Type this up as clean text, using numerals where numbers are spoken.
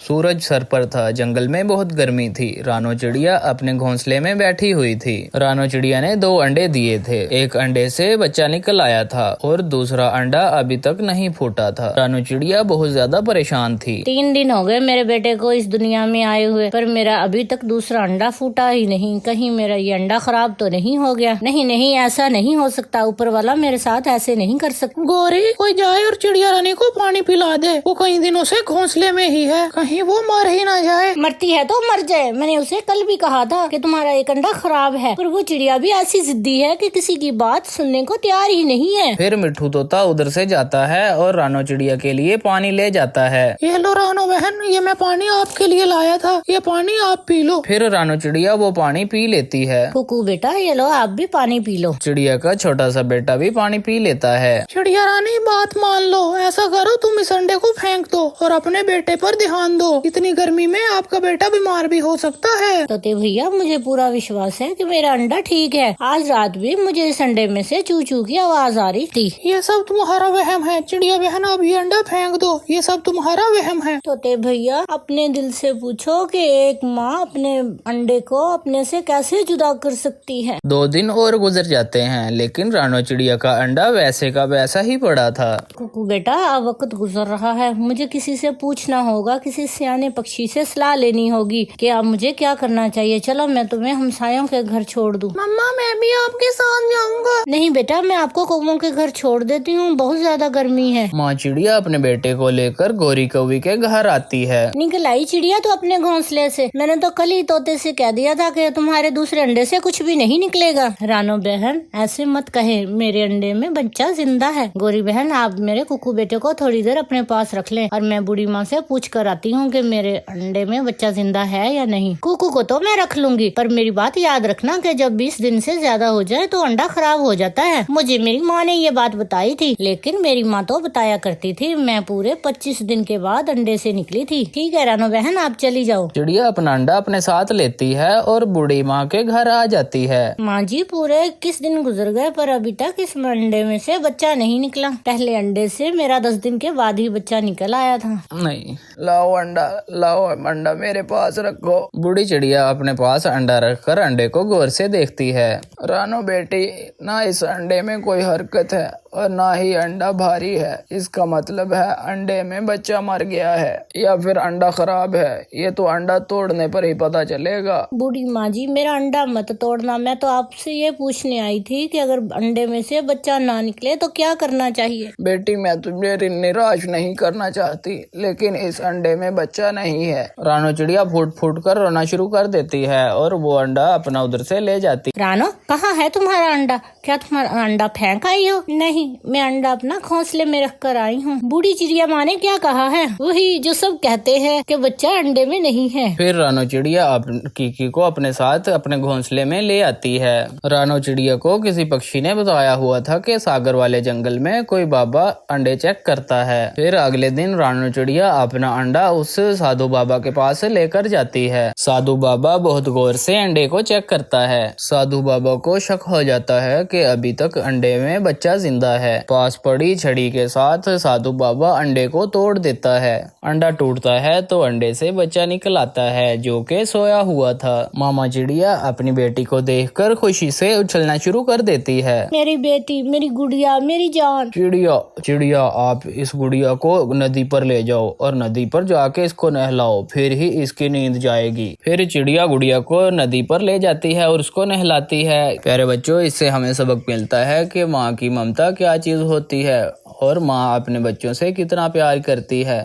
सूरज sir पर था। जंगल में बहुत गर्मी थी। रानो चिड़िया अपने घोंसले में बैठी हुई थी। रानो चिड़िया ने 2 अंडे दिए थे। एक अंडे से बच्चा निकल आया था और दूसरा अंडा अभी तक नहीं फूटा था। रानो चिड़िया बहुत ज्यादा परेशान थी। 3 दिन हो गए मेरे बेटे को इस दुनिया में आए हुए, पर मेरा अभी तक दूसरा अंडा फूटा ही नहीं। कहीं मेरा ये अंडा खराब तो नहीं हो गया? नहीं, ऐसा नहीं हो सकता। ऊपर वाला मेरे साथ ऐसे नहीं कर सकता। गोरी, कोई जाए और चिड़िया रानी को पानी पिला दे। वो कई दिनों से घोंसले में ही है, कहीं वो मर ही ना जाए। मरती है तो मर जाए। मैंने उसे कल भी कहा था कि तुम्हारा एक अंडा खराब है, पर वो चिड़िया भी ऐसी जिद्दी है कि किसी की बात सुनने को तैयार ही नहीं है। फिर मिट्ठू तोता उधर से जाता है और रानो चिड़िया के लिए पानी ले जाता है। ये लो रानो बहन, ये मैं पानी आपके लिए लाया था, ये पानी आप पी लो। फिर रानो चिड़िया वो पानी पी लेती है। कुकू बेटा, ये लो आप भी पानी पी लो। चिड़िया का छोटा सा बेटा भी पानी पी लेता है। चिड़िया रानी, बात मान लो। ऐसा करो, तुम इस अंडे को फेंक दो और अपने बेटे पर ध्यान दो। इतनी गर्मी में आपका बेटा बीमार भी हो सकता है। तो भैया, मुझे पूरा विश्वास है कि मेरा अंडा ठीक है। आज रात भी मुझे इस अंडे में से चू चू की आवाज आ रही थी। ये सब तुम्हारा वहम है चिड़िया बहन, अब ये अंडा फेंक दो। ये सब तुम्हारा वहम है। तो भैया, अपने दिल से पूछो कि एक माँ अपने अंडे को अपने से कैसे जुदा कर सकती है। 2 दिन और गुजर जाते हैं, लेकिन रानो चिड़िया का अंडा वैसे का वैसा ही पड़ा था। कुकू बेटा, अब वक्त गुजर रहा है। मुझे किसी से पूछना होगा, किसी सियाने पक्षी से सलाह लेनी होगी कि अब मुझे क्या करना चाहिए। चलो, मैं तुम्हें हमसायों के घर छोड़ दूं। मम्मा, मैं भी आपके साथ जाऊंगा। नहीं बेटा, मैं आपको कौवों के घर छोड़ देती हूँ। बहुत ज्यादा गर्मी है। माँ चिड़िया अपने बेटे को लेकर गोरी कौवी के घर आती है। निकल आई चिड़िया तो अपने घोंसले से। मैंने तो कल ही तोते से कह दिया था कि तुम्हारे दूसरे अंडे से कुछ भी नहीं निकलेगा। रानो बहन, ऐसे मत कहे, मेरे अंडे में बच्चा जिंदा है। गोरी बहन, आप मेरे कुकू बेटे को थोड़ी देर अपने पास रख लें और मैं बूढ़ी माँ से पूछ कर आती हूँ कि मेरे अंडे में बच्चा जिंदा है या नहीं। कुकू को तो मैं रख लूंगी, पर मेरी बात याद रखना कि जब 20 दिन से ज्यादा हो जाए तो अंडा खराब हो जाता है। मुझे मेरी माँ ने ये बात बताई थी, लेकिन मेरी माँ तो बताया करती थी मैं पूरे 25 दिन के बाद अंडे से निकली थी। ठीक है रानो बहन, आप चली जाओ। चिड़िया अपना अंडा अपने साथ लेती है और बूढ़ी माँ के घर आ जाती है। माँ जी, पूरे 21 दिन गुजर गए, पर अभी तक इस अंडे में से बच्चा नहीं निकला। पहले अंडे से मेरा 10 दिन के बाद ही बच्चा निकल आया था। नहीं, लाओ अंडा मेरे पास रखो। बूढ़ी चिड़िया अपने पास अंडा रखकर अंडे को गौर से देखती है। रानो बेटी, ना इस अंडे में कोई हरकत है और ना ही अंडा भारी है। इसका मतलब है अंडे में बच्चा मर गया है या फिर अंडा खराब है। ये तो अंडा तोड़ने पर ही पता चलेगा। बूढ़ी माँ जी, मेरा अंडा मत तोड़ना। मैं तो आपसे ये पूछने आई थी कि अगर अंडे में से बच्चा ना निकले तो क्या करना चाहिए। बेटी, मैं तुझे निराश नहीं करना चाहती, लेकिन इस अंडे में बच्चा नहीं है। रानो चिड़िया फूट फूट कर रोना शुरू कर देती है और वो अंडा अपना उधर से ले जाती। रानो, कहाँ है तुम्हारा अंडा? क्या तुम्हारा अंडा फेंक आई हो? नहीं, मैं अंडा अपना घोंसले में रख कर आई हूँ। बूढ़ी चिड़िया माँ ने क्या कहा है? वही जो सब कहते हैं कि बच्चा अंडे में नहीं है। फिर रानो चिड़िया कीकी को अपने साथ अपने घोंसले में ले आती है। रानो चिड़िया को किसी पक्षी ने बताया हुआ था कि सागर वाले जंगल में कोई बाबा अंडे चेक करता है। फिर अगले दिन रानो चिड़िया अपना अंडा उस साधु बाबा के पास लेकर जाती है। साधु बाबा बहुत गौर से अंडे को चेक करता है। साधु बाबा को शक हो जाता है कि अभी तक अंडे में बच्चा जिंदा है। पास पड़ी छड़ी के साथ साधु बाबा अंडे को तोड़ देता है। अंडा टूटता है तो अंडे से बच्चा निकल आता है जो कि सोया हुआ था। मामा चिड़िया अपनी बेटी को देखकर खुशी से उछलना शुरू कर देती है। मेरी बेटी, मेरी गुड़िया, मेरी जान। चिड़िया, आप इस गुड़िया को नदी पर ले जाओ और नदी पर जाके इसको नहलाओ, फिर ही इसकी नींद जाएगी। फिर चिड़िया गुड़िया को नदी पर ले जाती है और उसको नहलाती है। प्यारे बच्चों, इससे हमें सबक मिलता है कि माँ की ममता क्या चीज होती है और माँ अपने बच्चों से कितना प्यार करती है।